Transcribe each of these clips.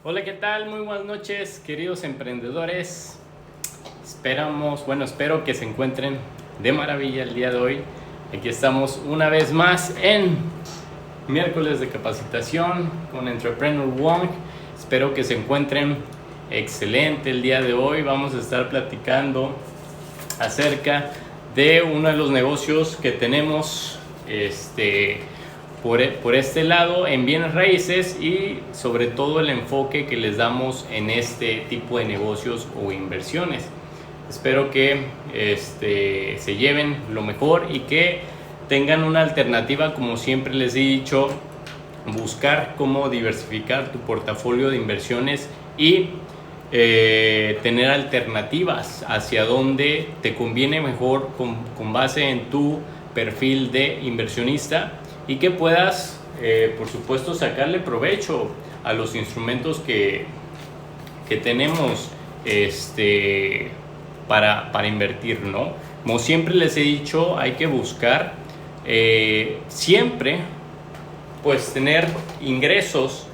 Hola, ¿qué tal? Muy buenas noches, queridos emprendedores. Espero que se encuentren de maravilla el día de hoy. Aquí estamos una vez más en miércoles de capacitación con Entrepreneur Wong. Espero que se encuentren excelente el día de hoy. Vamos a estar platicando acerca de uno de los negocios que tenemos por este lado en bienes raíces y sobre todo el enfoque que les damos en este tipo de negocios o inversiones. Espero que se lleven lo mejor y que tengan una alternativa. Como siempre les he dicho, buscar cómo diversificar tu portafolio de inversiones y tener alternativas hacia dónde te conviene mejor con base en tu perfil de inversionista, y que puedas por supuesto sacarle provecho a los instrumentos que tenemos para invertir, ¿no? Como siempre les he dicho, hay que buscar siempre pues tener ingresos,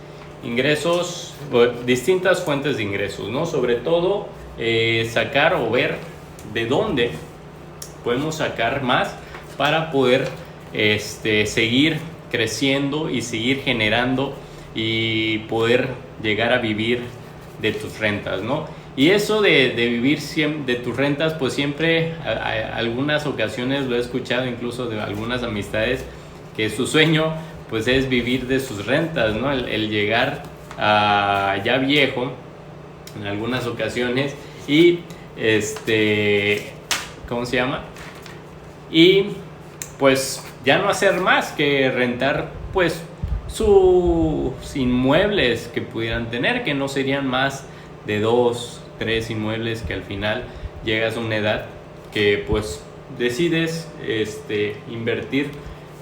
distintas fuentes de ingresos, ¿no? Sobre todo sacar o ver de dónde podemos sacar más para poder seguir creciendo y seguir generando y poder llegar a vivir de tus rentas, ¿no? Y eso de vivir de tus rentas, pues siempre, algunas ocasiones lo he escuchado incluso de algunas amistades, que su sueño pues es vivir de sus rentas, ¿no? El llegar a ya viejo en algunas ocasiones y ¿cómo se llama? Y pues ya no hacer más que rentar pues sus inmuebles que pudieran tener, que no serían más de 2, 3 inmuebles, que al final llegas a una edad que pues decides invertir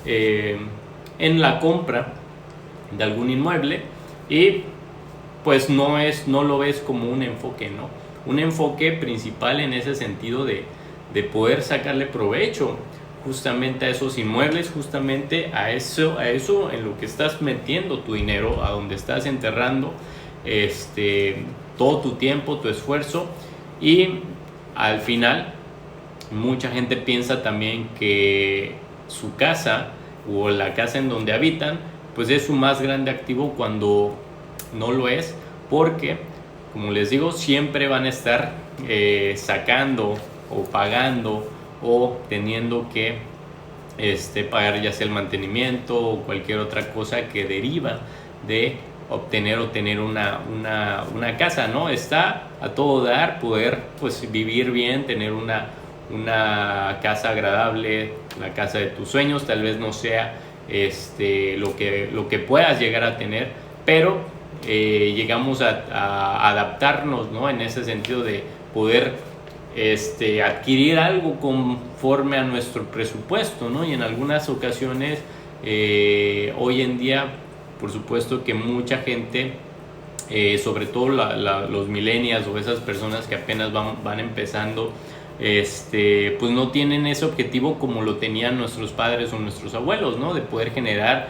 en la compra de algún inmueble, y pues no lo ves como un enfoque, ¿no? Un enfoque principal en ese sentido de poder sacarle provecho justamente a esos inmuebles, justamente a eso en lo que estás metiendo tu dinero, a donde estás enterrando todo tu tiempo, tu esfuerzo. Y al final mucha gente piensa también que su casa o la casa en donde habitan pues es su más grande activo, cuando no lo es, porque como les digo, siempre van a estar sacando o pagando o teniendo que pagar ya sea el mantenimiento o cualquier otra cosa que deriva de obtener o tener una casa, ¿no? Está a todo dar poder pues vivir bien, tener una casa agradable, la casa de tus sueños. Tal vez no sea lo que puedas llegar a tener, pero llegamos a adaptarnos, ¿no? En ese sentido de poder adquirir algo conforme a nuestro presupuesto, ¿no? Y en algunas ocasiones hoy en día, por supuesto que mucha gente, sobre todo los millennials o esas personas que apenas van empezando, pues no tienen ese objetivo como lo tenían nuestros padres o nuestros abuelos, ¿no? De poder generar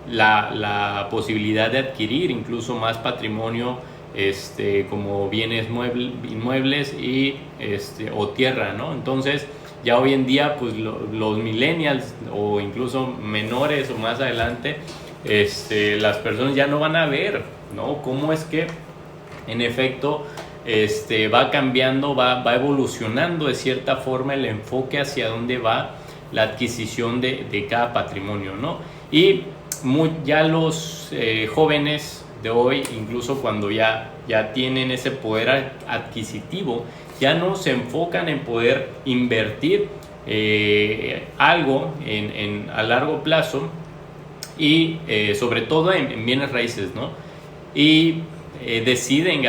la posibilidad de adquirir incluso más patrimonio, como bienes inmuebles y o tierra, ¿no? Entonces ya hoy en día pues los millennials o incluso menores o más adelante, las personas ya no van a ver, ¿no? Cómo es que en efecto va cambiando, va evolucionando de cierta forma el enfoque hacia dónde va la adquisición de cada patrimonio, ¿no? Y ya los jóvenes de hoy, incluso cuando ya tienen ese poder adquisitivo, ya no se enfocan en poder invertir algo a largo plazo, y sobre todo en bienes raíces, ¿no? Y deciden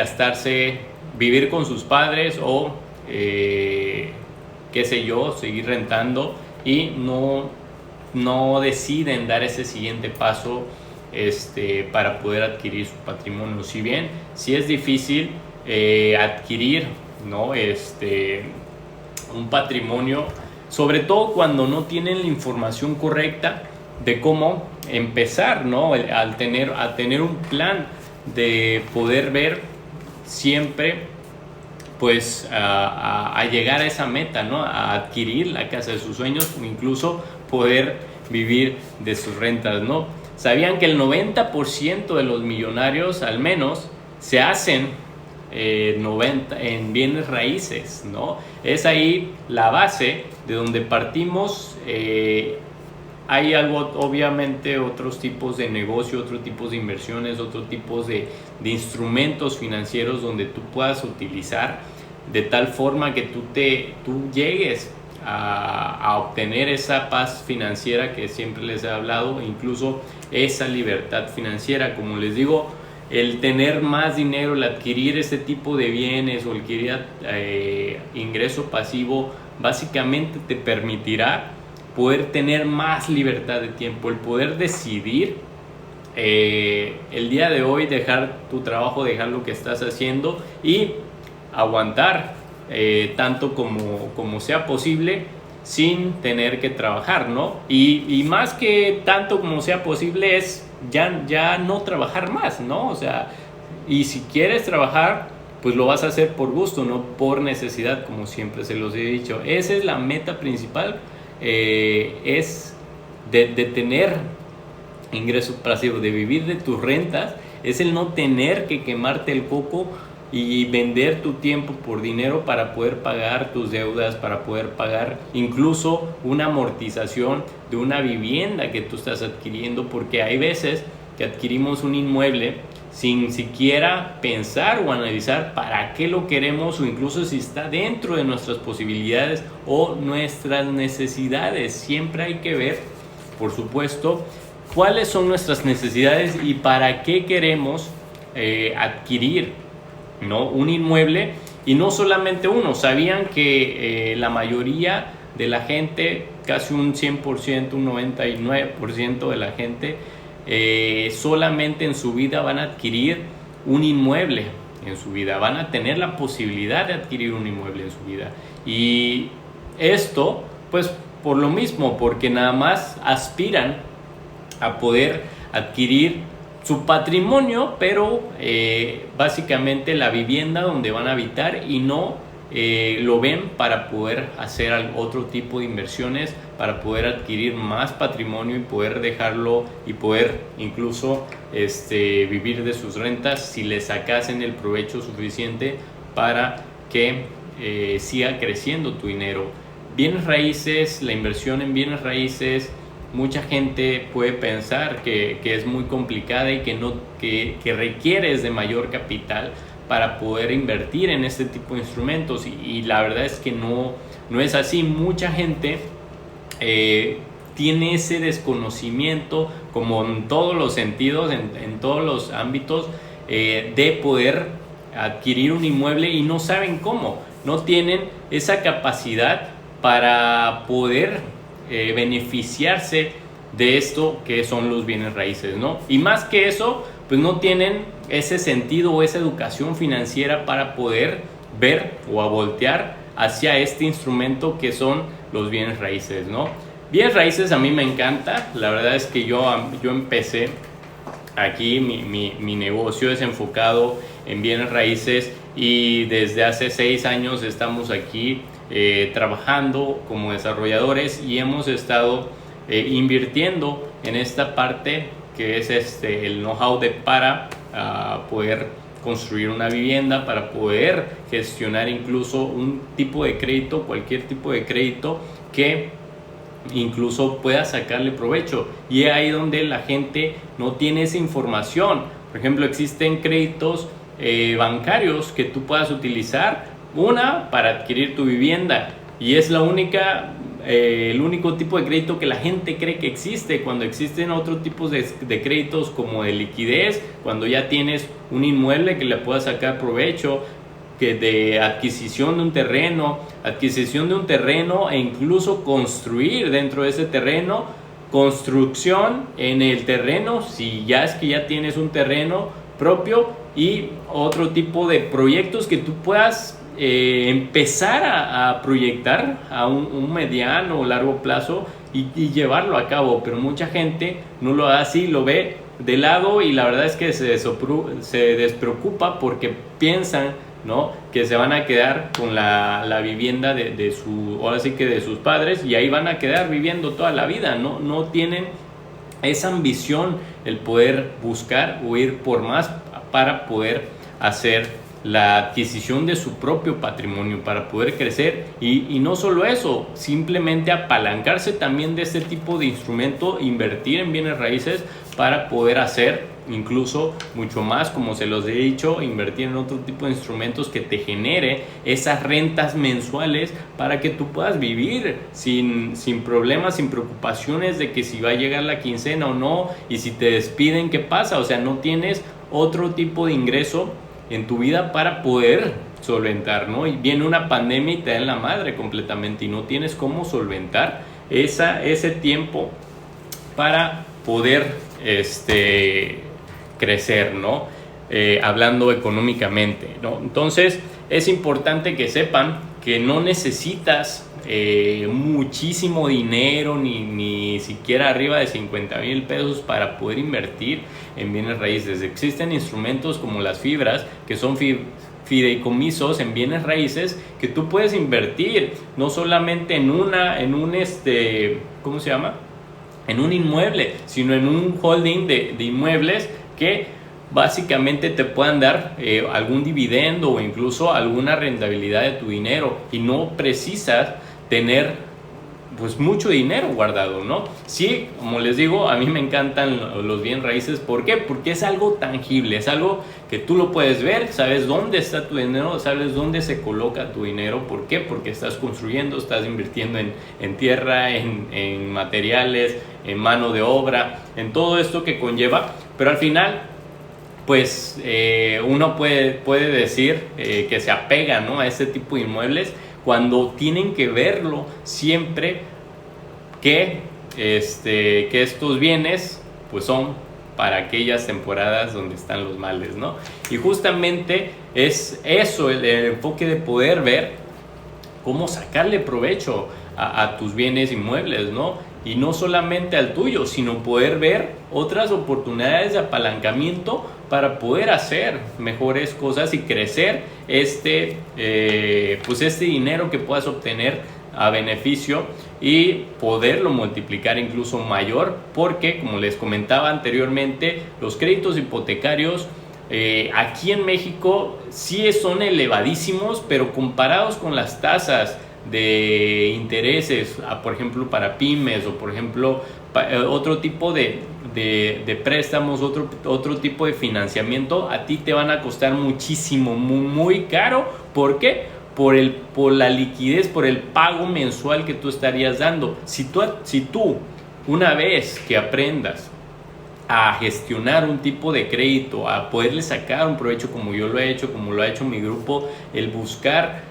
vivir con sus padres o qué sé yo, seguir rentando, y no deciden dar ese siguiente paso para poder adquirir su patrimonio. Si bien sí es difícil adquirir, ¿no? Un patrimonio, sobre todo cuando no tienen la información correcta de cómo empezar, ¿no? A tener un plan de poder ver siempre pues a llegar a esa meta, ¿no? A adquirir la casa de sus sueños o incluso poder vivir de sus rentas, ¿no? ¿Sabían que el 90% de los millonarios al menos se hacen 90 en bienes raíces, ¿no? Es ahí la base de donde partimos. Hay algo, obviamente, otros tipos de negocio, otros tipos de inversiones, otros tipos de instrumentos financieros donde tú puedas utilizar de tal forma que tú llegues a obtener esa paz financiera que siempre les he hablado, incluso esa libertad financiera. Como les digo, el tener más dinero, el adquirir este tipo de bienes o el adquirir ingreso pasivo, básicamente te permitirá poder tener más libertad de tiempo, el poder decidir el día de hoy dejar tu trabajo, dejar lo que estás haciendo y aguantar tanto como sea posible sin tener que trabajar, ¿no? Y más que tanto como sea posible es ya no trabajar más, ¿no? O sea, y si quieres trabajar, pues lo vas a hacer por gusto, no por necesidad, como siempre se los he dicho. Esa es la meta principal, es de tener ingresos pasivos, de vivir de tus rentas, es el no tener que quemarte el coco y vender tu tiempo por dinero para poder pagar tus deudas, para poder pagar incluso una amortización de una vivienda que tú estás adquiriendo, porque hay veces que adquirimos un inmueble sin siquiera pensar o analizar para qué lo queremos o incluso si está dentro de nuestras posibilidades o nuestras necesidades. Siempre hay que ver, por supuesto, cuáles son nuestras necesidades y para qué queremos adquirir, ¿no? Un inmueble. Y no solamente uno. Sabían que la mayoría de la gente, casi un 100%, un 99% de la gente, solamente en su vida van a adquirir un inmueble en su vida, van a tener la posibilidad de adquirir un inmueble en su vida. Y esto pues por lo mismo, porque nada más aspiran a poder adquirir su patrimonio, pero básicamente la vivienda donde van a habitar, y no lo ven para poder hacer otro tipo de inversiones, para poder adquirir más patrimonio y poder dejarlo y poder incluso vivir de sus rentas si le sacasen el provecho suficiente para que siga creciendo tu dinero. Bienes raíces, la inversión en bienes raíces, mucha gente puede pensar que es muy complicada y que requieres de mayor capital para poder invertir en este tipo de instrumentos, y la verdad es que no es así. Mucha gente tiene ese desconocimiento, como en todos los sentidos, en todos los ámbitos, de poder adquirir un inmueble y no saben cómo, no tienen esa capacidad para poder beneficiarse de esto que son los bienes raíces, ¿no? Y más que eso, pues no tienen ese sentido o esa educación financiera para poder ver o a voltear hacia este instrumento que son los bienes raíces, ¿no? Bienes raíces a mí me encanta. La verdad es que yo empecé aquí, mi negocio es enfocado en bienes raíces, y desde hace 6 años estamos aquí trabajando como desarrolladores, y hemos estado invirtiendo en esta parte que es el know-how para poder construir una vivienda, para poder gestionar incluso un tipo de crédito, cualquier tipo de crédito que incluso pueda sacarle provecho. Y es ahí donde la gente no tiene esa información. Por ejemplo, existen créditos bancarios que tú puedas utilizar, para adquirir tu vivienda, y es el único tipo de crédito que la gente cree que existe, cuando existen otros tipos de créditos como de liquidez, cuando ya tienes un inmueble que le puedas sacar provecho, que de adquisición de un terreno e incluso construir dentro de ese terreno, construcción en el terreno si ya es que ya tienes un terreno propio, y otro tipo de proyectos que tú puedas empezar a proyectar a un mediano o largo plazo, y llevarlo a cabo, pero mucha gente no lo hace así, lo ve de lado y la verdad es que se despreocupa porque piensan, ¿no?, que se van a quedar con la vivienda ahora sí que de sus padres, y ahí van a quedar viviendo toda la vida, no tienen esa ambición, el poder buscar o ir por más para poder hacer la adquisición de su propio patrimonio, para poder crecer y no solo eso, simplemente apalancarse también de este tipo de instrumento, invertir en bienes raíces para poder hacer incluso mucho más, como se los he dicho, invertir en otro tipo de instrumentos que te genere esas rentas mensuales para que tú puedas vivir sin problemas, sin preocupaciones de que si va a llegar la quincena o no, y si te despiden, ¿qué pasa? O sea, no tienes otro tipo de ingreso en tu vida para poder solventar, ¿no? Y viene una pandemia y te da en la madre completamente y no tienes cómo solventar ese tiempo para poder crecer, ¿no? Hablando económicamente, ¿no? Entonces es importante que sepan que no necesitas muchísimo dinero, ni siquiera arriba de 50,000 pesos para poder invertir en bienes raíces. Existen instrumentos como las fibras, que son fideicomisos en bienes raíces, que tú puedes invertir no solamente en un ¿cómo se llama?, en un inmueble, sino en un holding de inmuebles que básicamente te puedan dar algún dividendo o incluso alguna rentabilidad de tu dinero, y no precisas tener pues mucho dinero guardado, ¿no? Sí, como les digo, a mí me encantan los bienes raíces. ¿Por qué? Porque es algo tangible, es algo que tú lo puedes ver, sabes dónde está tu dinero, sabes dónde se coloca tu dinero. ¿Por qué? Porque estás construyendo, estás invirtiendo en tierra, en materiales, en mano de obra, en todo esto que conlleva, pero al final pues uno puede decir que se apega, ¿no?, a este tipo de inmuebles, cuando tienen que verlo siempre que estos bienes pues son para aquellas temporadas donde están los males, ¿no? Y justamente es eso el enfoque de poder ver cómo sacarle provecho a tus bienes inmuebles, ¿no? Y no solamente al tuyo, sino poder ver otras oportunidades de apalancamiento para poder hacer mejores cosas y crecer este dinero que puedas obtener a beneficio y poderlo multiplicar incluso mayor, porque como les comentaba anteriormente, los créditos hipotecarios aquí en México sí son elevadísimos, pero comparados con las tasas de intereses, por ejemplo para pymes, o por ejemplo otro tipo de préstamos, otro tipo de financiamiento, a ti te van a costar muchísimo, muy caro. ¿Por qué? Por la liquidez, por el pago mensual que tú estarías dando. Si tú una vez que aprendas a gestionar un tipo de crédito, a poderle sacar un provecho, como yo lo he hecho, como lo ha hecho mi grupo, el buscar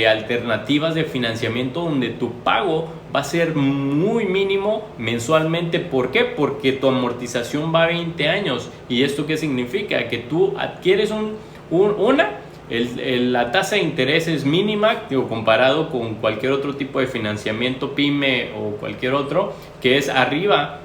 alternativas de financiamiento donde tu pago va a ser muy mínimo mensualmente. ¿Por qué? Porque tu amortización va a 20 años. ¿Y esto qué significa? Que tú adquieres la tasa de interés es mínima, comparado con cualquier otro tipo de financiamiento pyme o cualquier otro, que es arriba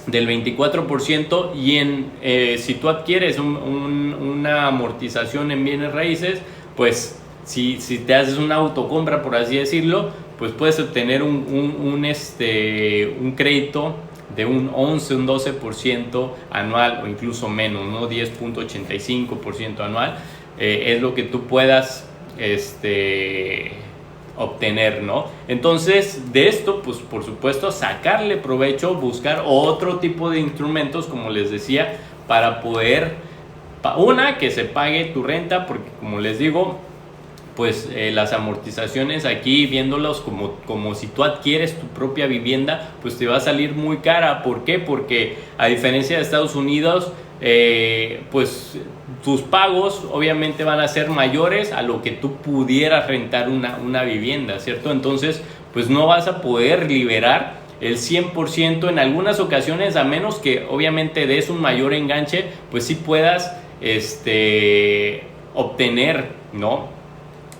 del 24%, y si tú adquieres una amortización en bienes raíces, pues si te haces una autocompra, por así decirlo, pues puedes obtener un crédito de un 11, un 12% anual, o incluso menos, ¿no? 10.85% anual. Es lo que tú puedas obtener, ¿no? Entonces, de esto, pues por supuesto, sacarle provecho, buscar otro tipo de instrumentos, como les decía, para poder, que se pague tu renta, porque como les digo, pues las amortizaciones aquí, viéndolos como si tú adquieres tu propia vivienda, pues te va a salir muy cara. ¿Por qué? Porque a diferencia de Estados Unidos, pues tus pagos obviamente van a ser mayores a lo que tú pudieras rentar una vivienda, ¿cierto? Entonces, pues no vas a poder liberar el 100% en algunas ocasiones, a menos que obviamente des un mayor enganche, pues sí puedas obtener, ¿no?,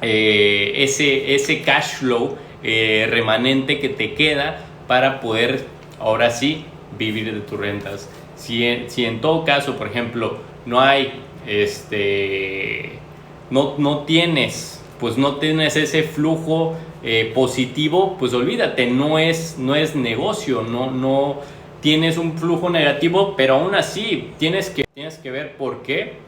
ese cash flow remanente que te queda para poder ahora sí vivir de tus rentas. Si en todo caso, por ejemplo, no hay no tienes ese flujo positivo, pues olvídate, no es negocio, no tienes un flujo negativo, pero aún así tienes que ver por qué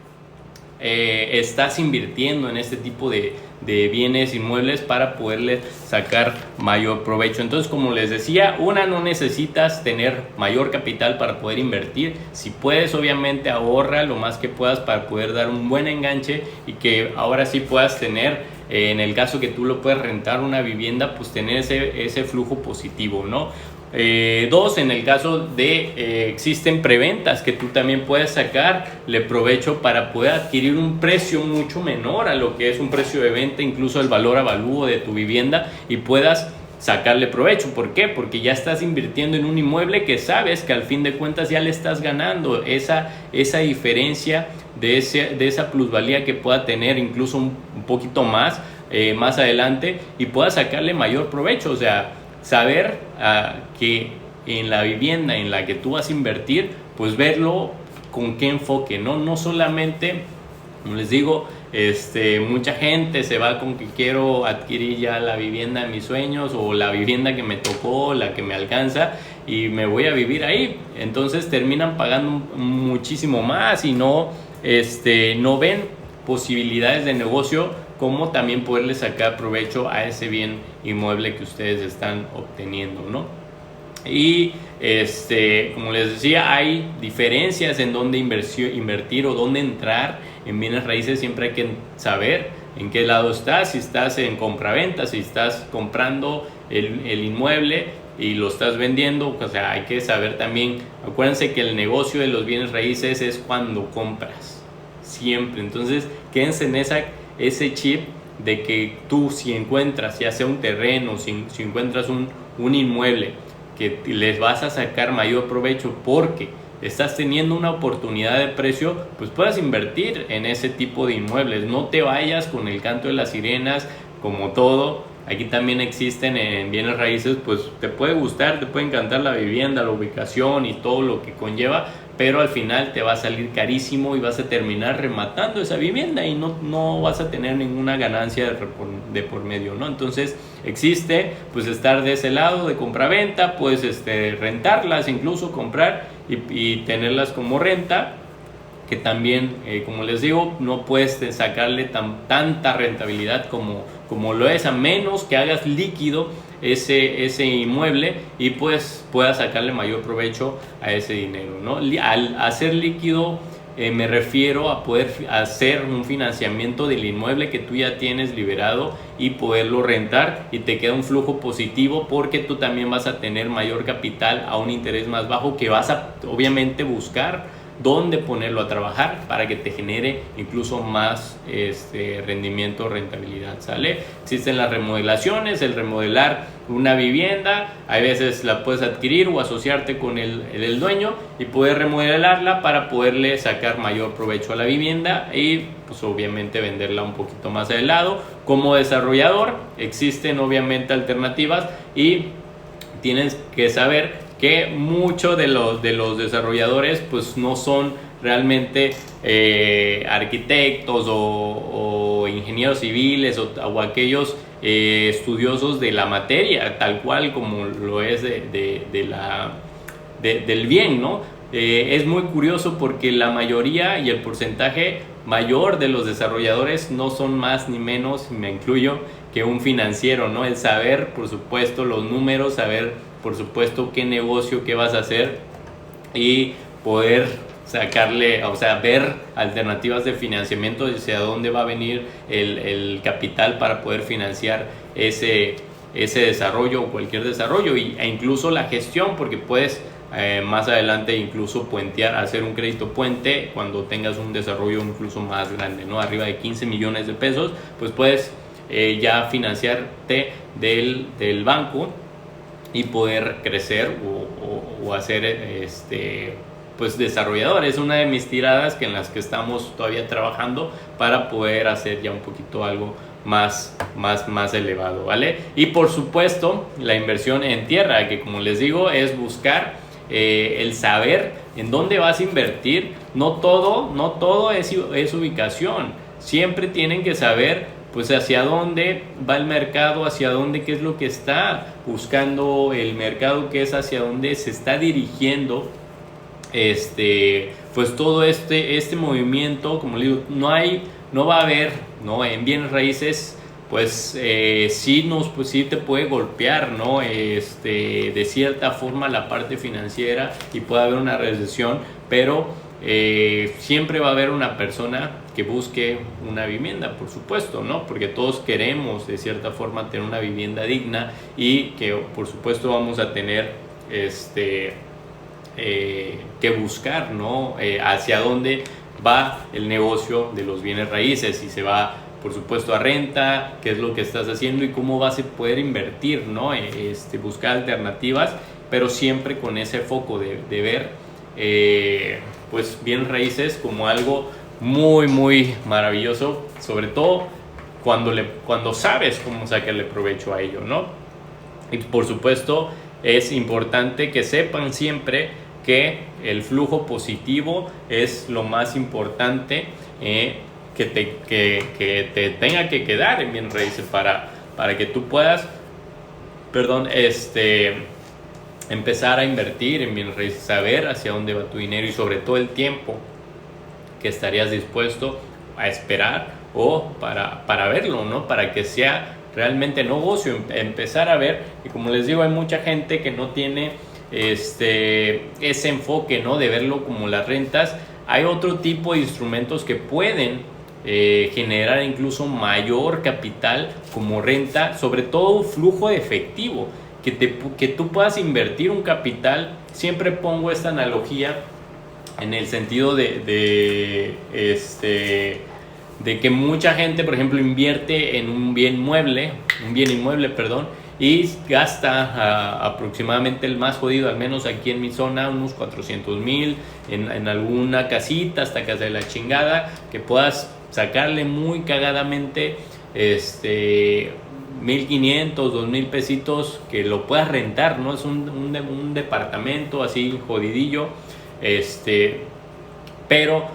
estás invirtiendo en este tipo de bienes inmuebles para poderle sacar mayor provecho. Entonces, como les decía, no necesitas tener mayor capital para poder invertir. Si puedes, obviamente ahorra lo más que puedas para poder dar un buen enganche y que ahora sí puedas tener, en el caso que tú lo puedes rentar una vivienda, pues tener ese flujo positivo, ¿no? Dos, en el caso de existen preventas que tú también puedes sacarle provecho para poder adquirir un precio mucho menor a lo que es un precio de venta, incluso el valor avalúo de tu vivienda, y puedas sacarle provecho. ¿Por qué? Porque ya estás invirtiendo en un inmueble que sabes que al fin de cuentas ya le estás ganando esa diferencia de esa plusvalía que pueda tener, incluso un poquito más adelante, y puedas sacarle mayor provecho. O sea, saber que en la vivienda en la que tú vas a invertir, pues verlo con qué enfoque, no solamente, como les digo, mucha gente se va con que quiero adquirir ya la vivienda de mis sueños o la vivienda que me tocó, la que me alcanza, y me voy a vivir ahí. Entonces terminan pagando muchísimo más y no ven posibilidades de negocio, como también poderle sacar provecho a ese bien inmueble que ustedes están obteniendo, ¿no? Y como les decía, hay diferencias en dónde invertir o dónde entrar en bienes raíces. Siempre hay que saber en qué lado estás, si estás en compraventa, si estás comprando el inmueble y lo estás vendiendo. O sea, hay que saber también, acuérdense que el negocio de los bienes raíces es cuando compras, siempre. Entonces quédense en ese chip de que tú, si encuentras ya sea un terreno, si encuentras un inmueble que les vas a sacar mayor provecho porque estás teniendo una oportunidad de precio, pues puedas invertir en ese tipo de inmuebles. No te vayas con el canto de las sirenas, como todo. Aquí también existen en bienes raíces, pues te puede gustar, te puede encantar la vivienda, la ubicación y todo lo que conlleva, pero al final te va a salir carísimo y vas a terminar rematando esa vivienda y no vas a tener ninguna ganancia de por medio, ¿no? Entonces existe pues estar de ese lado de compra-venta, puedes rentarlas, incluso comprar y tenerlas como renta, que también, como les digo, no puedes sacarle tanta rentabilidad como lo es, a menos que hagas líquido ese inmueble y pues puedas sacarle mayor provecho a ese dinero, ¿no? Al hacer líquido me refiero a poder hacer un financiamiento del inmueble que tú ya tienes liberado y poderlo rentar, y te queda un flujo positivo porque tú también vas a tener mayor capital a un interés más bajo, que vas a obviamente buscar dónde ponerlo a trabajar para que te genere incluso más rendimiento, rentabilidad, ¿sale? Existen las remodelaciones, el remodelar una vivienda, a veces la puedes adquirir o asociarte con el dueño y poder remodelarla para poderle sacar mayor provecho a la vivienda y pues obviamente venderla un poquito más de lado. Como desarrollador existen obviamente alternativas y tienes que saber que muchos de los desarrolladores pues no son realmente arquitectos o ingenieros civiles o aquellos estudiosos de la materia, tal cual como lo es del bien, ¿no? Es muy curioso porque la mayoría y el porcentaje mayor de los desarrolladores no son más ni menos, me incluyo, que un financiero, ¿no? El saber, por supuesto, los números, saber por supuesto qué negocio, qué vas a hacer y poder sacarle, o sea, ver alternativas de financiamiento, hacia dónde va a venir el capital para poder financiar ese desarrollo o cualquier desarrollo, e incluso la gestión, porque puedes más adelante incluso hacer un crédito puente cuando tengas un desarrollo incluso más grande, ¿no? Arriba de 15 millones de pesos, pues puedes ya financiarte del banco y poder crecer o hacer pues desarrollador. Es una de mis tiradas en las que estamos todavía trabajando para poder hacer ya un poquito algo más más elevado, ¿vale? Y por supuesto, la inversión en tierra, que como les digo, es buscar el saber en dónde vas a invertir. No todo es ubicación. Siempre tienen que saber pues hacia dónde va el mercado, hacia dónde, qué es lo que está buscando el mercado, qué es hacia dónde se está dirigiendo pues todo este movimiento. Como le digo, no va a haber, ¿no? En bienes raíces pues sí te puede golpear, ¿no? De cierta forma la parte financiera y puede haber una recesión, pero siempre va a haber una persona que busque una vivienda, por supuesto, ¿no? Porque todos queremos de cierta forma tener una vivienda digna y que por supuesto vamos a tener que buscar, ¿no? Hacia dónde va el negocio de los bienes raíces, si se va por supuesto a renta, qué es lo que estás haciendo y cómo vas a poder invertir, ¿no? Buscar alternativas, pero siempre con ese foco de ver pues bienes raíces como algo muy maravilloso, sobre todo cuando sabes cómo sacarle provecho a ello, ¿no? Y por supuesto es importante que sepan siempre que el flujo positivo es lo más importante que te tenga que quedar en bienes raíces para que tú puedas empezar a invertir en bienes raíces, saber hacia dónde va tu dinero y sobre todo el tiempo que estarías dispuesto a esperar o para verlo, ¿no? Para que sea realmente negocio, empezar a ver. Y como les digo, hay mucha gente que no tiene ese enfoque, ¿no? De verlo como las rentas. Hay otro tipo de instrumentos que pueden generar incluso mayor capital como renta, sobre todo flujo de efectivo, que tú puedas invertir un capital. Siempre pongo esta analogía en el sentido de que mucha gente, por ejemplo, invierte en un bien inmueble, y gasta aproximadamente, el más jodido, al menos aquí en mi zona, unos 400,000 en alguna casita, hasta casa de la chingada, que puedas sacarle muy cagadamente 1,500, 2,000 pesitos, que lo puedas rentar, ¿no? Es un departamento así jodidillo, pero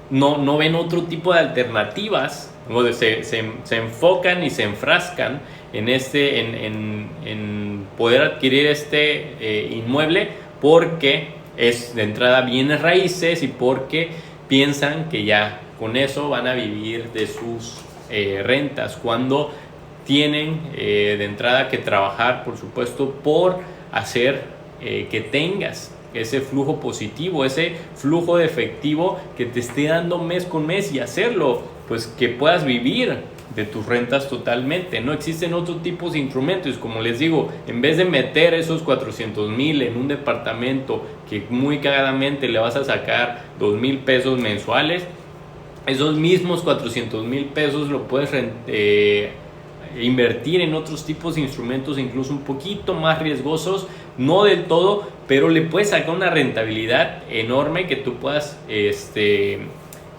no ven otro tipo de alternativas, ¿no? Se enfocan y se enfrascan en poder adquirir inmueble, porque es de entrada bienes raíces y porque piensan que ya con eso van a vivir de sus rentas, cuando tienen de entrada que trabajar, por supuesto, por hacer que tengas ese flujo positivo, ese flujo de efectivo que te esté dando mes con mes, y hacerlo, pues que puedas vivir de tus rentas totalmente. No existen otros tipos de instrumentos. Como les digo, en vez de meter esos 400,000 en un departamento que muy cagadamente le vas a sacar 2,000 pesos mensuales, esos mismos 400,000 pesos lo puedes invertir en otros tipos de instrumentos, incluso un poquito más riesgosos, no del todo, pero le puedes sacar una rentabilidad enorme, que tú puedas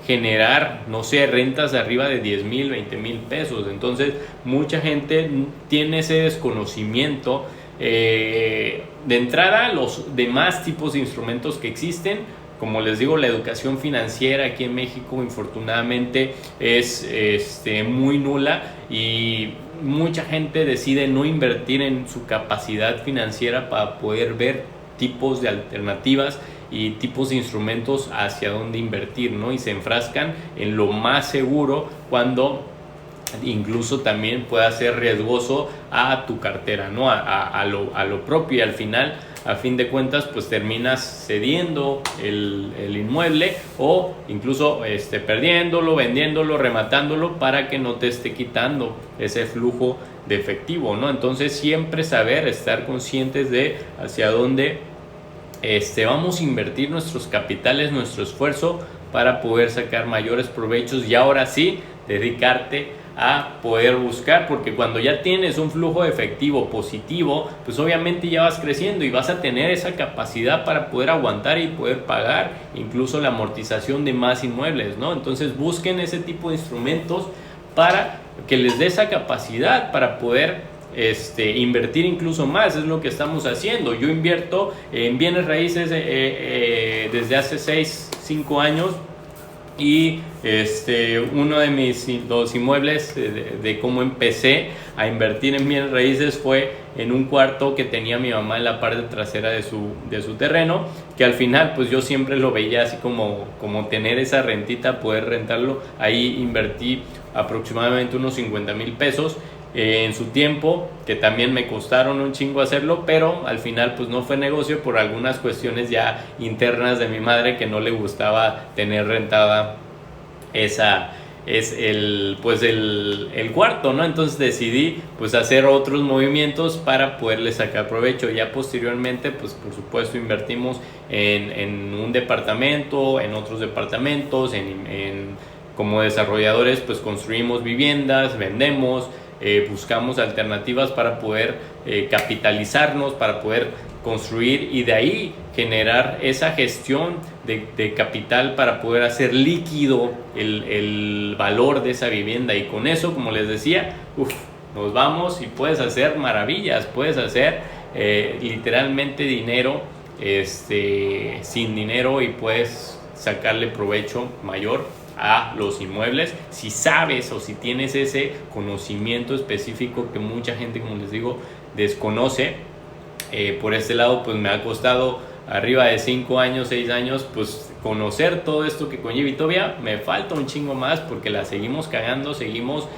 generar, no sé, rentas de arriba de 10,000, 20,000 pesos. Entonces mucha gente tiene ese desconocimiento. De entrada, los demás tipos de instrumentos que existen, como les digo, la educación financiera aquí en México infortunadamente es muy nula, y mucha gente decide no invertir en su capacidad financiera para poder ver tipos de alternativas y tipos de instrumentos hacia dónde invertir, ¿no? Y se enfrascan en lo más seguro, cuando incluso también puede ser riesgoso a tu cartera, ¿no? A lo propio, y al final, a fin de cuentas, pues terminas cediendo el inmueble, o incluso perdiéndolo, vendiéndolo, rematándolo, para que no te esté quitando ese flujo de efectivo, ¿no? Entonces siempre saber, estar conscientes de hacia dónde vamos a invertir nuestros capitales, nuestro esfuerzo, para poder sacar mayores provechos, y ahora sí dedicarte a poder buscar, porque cuando ya tienes un flujo de efectivo positivo, pues obviamente ya vas creciendo y vas a tener esa capacidad para poder aguantar y poder pagar incluso la amortización de más inmuebles, ¿no? Entonces busquen ese tipo de instrumentos para que les dé esa capacidad para poder invertir incluso más. Es lo que estamos haciendo. Yo invierto en bienes raíces desde hace 5 años. Y uno de los inmuebles de cómo empecé a invertir en bienes raíces fue en un cuarto que tenía mi mamá en la parte trasera de su terreno, que al final pues yo siempre lo veía así como tener esa rentita, poder rentarlo. Ahí invertí aproximadamente unos 50,000 pesos en su tiempo, que también me costaron un chingo hacerlo, pero al final pues no fue negocio por algunas cuestiones ya internas de mi madre, que no le gustaba tener rentada el cuarto, ¿no? Entonces decidí pues hacer otros movimientos para poderle sacar provecho. Ya posteriormente pues por supuesto invertimos en un departamento, en otros departamentos, como desarrolladores pues construimos viviendas, vendemos, buscamos alternativas para poder capitalizarnos, para poder construir y de ahí generar esa gestión de capital para poder hacer líquido el valor de esa vivienda. Y con eso, como les decía, nos vamos y puedes hacer maravillas, puedes hacer literalmente dinero sin dinero, y puedes sacarle provecho mayor a los inmuebles si sabes o si tienes ese conocimiento específico que mucha gente, como les digo, desconoce. Por este lado pues me ha costado arriba de 5 años, 6 años pues conocer todo esto que conlleva, y todavía me falta un chingo más porque la seguimos cagando, seguimos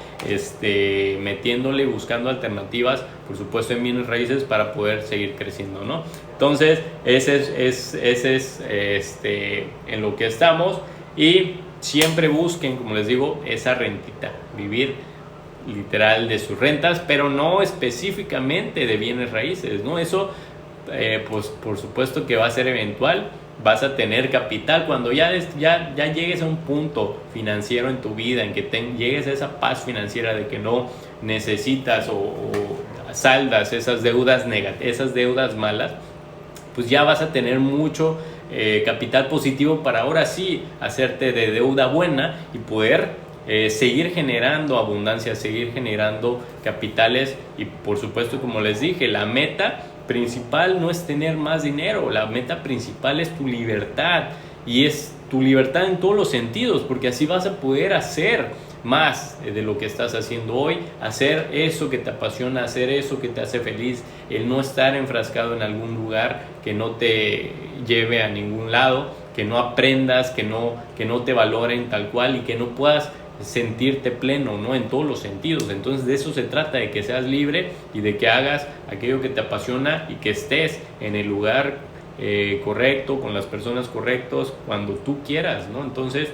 metiéndole, buscando alternativas, por supuesto en bienes raíces, para poder seguir creciendo, ¿no? Entonces ese es en lo que estamos. Y siempre busquen, como les digo, esa rentita, vivir literal de sus rentas, pero no específicamente de bienes raíces, ¿no? Eso pues por supuesto que va a ser eventual. Vas a tener capital cuando ya llegues a un punto financiero en tu vida en que llegues a esa paz financiera de que no necesitas o saldas esas deudas malas, pues ya vas a tener mucho capital positivo para ahora sí hacerte de deuda buena y poder seguir generando abundancia, seguir generando capitales. Y por supuesto, como les dije, la meta principal no es tener más dinero, la meta principal es tu libertad, y es tu libertad en todos los sentidos, porque así vas a poder hacer más de lo que estás haciendo hoy, hacer eso que te apasiona, hacer eso que te hace feliz, el no estar enfrascado en algún lugar que no te lleve a ningún lado, que no aprendas, que no te valoren tal cual y que no puedas sentirte pleno, ¿no? En todos los sentidos. Entonces de eso se trata, de que seas libre y de que hagas aquello que te apasiona y que estés en el lugar correcto, con las personas correctas, cuando tú quieras, ¿no? Entonces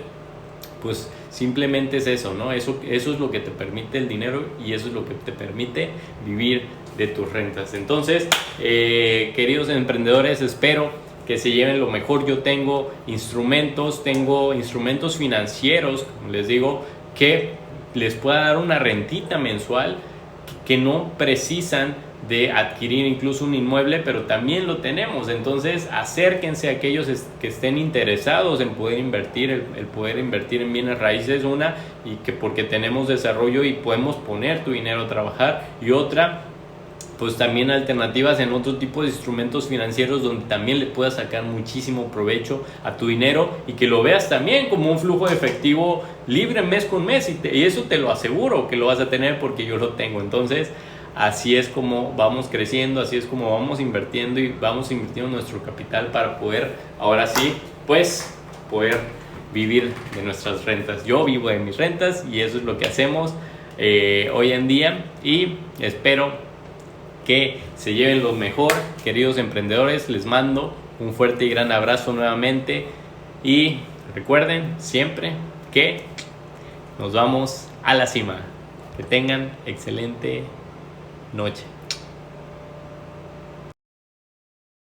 pues simplemente es eso, ¿no? Eso es lo que te permite el dinero, y eso es lo que te permite vivir de tus rentas. Entonces, queridos emprendedores, espero que se lleven lo mejor. Yo tengo instrumentos financieros, como les digo, que les pueda dar una rentita mensual, que no precisan de adquirir incluso un inmueble, pero también lo tenemos. Entonces acérquense a aquellos que estén interesados en poder invertir, el poder invertir en bienes raíces, y que porque tenemos desarrollo y podemos poner tu dinero a trabajar, y otra, pues también alternativas en otro tipo de instrumentos financieros donde también le puedas sacar muchísimo provecho a tu dinero, y que lo veas también como un flujo de efectivo libre mes con mes, y eso te lo aseguro que lo vas a tener, porque yo lo tengo. Entonces así es como vamos creciendo, así es como vamos invirtiendo, y vamos invirtiendo nuestro capital para poder ahora sí pues poder vivir de nuestras rentas. Yo vivo de mis rentas y eso es lo que hacemos hoy en día, y espero que se lleven lo mejor, queridos emprendedores. Les mando un fuerte y gran abrazo nuevamente, y recuerden siempre que nos vamos a la cima. Que tengan excelente noche.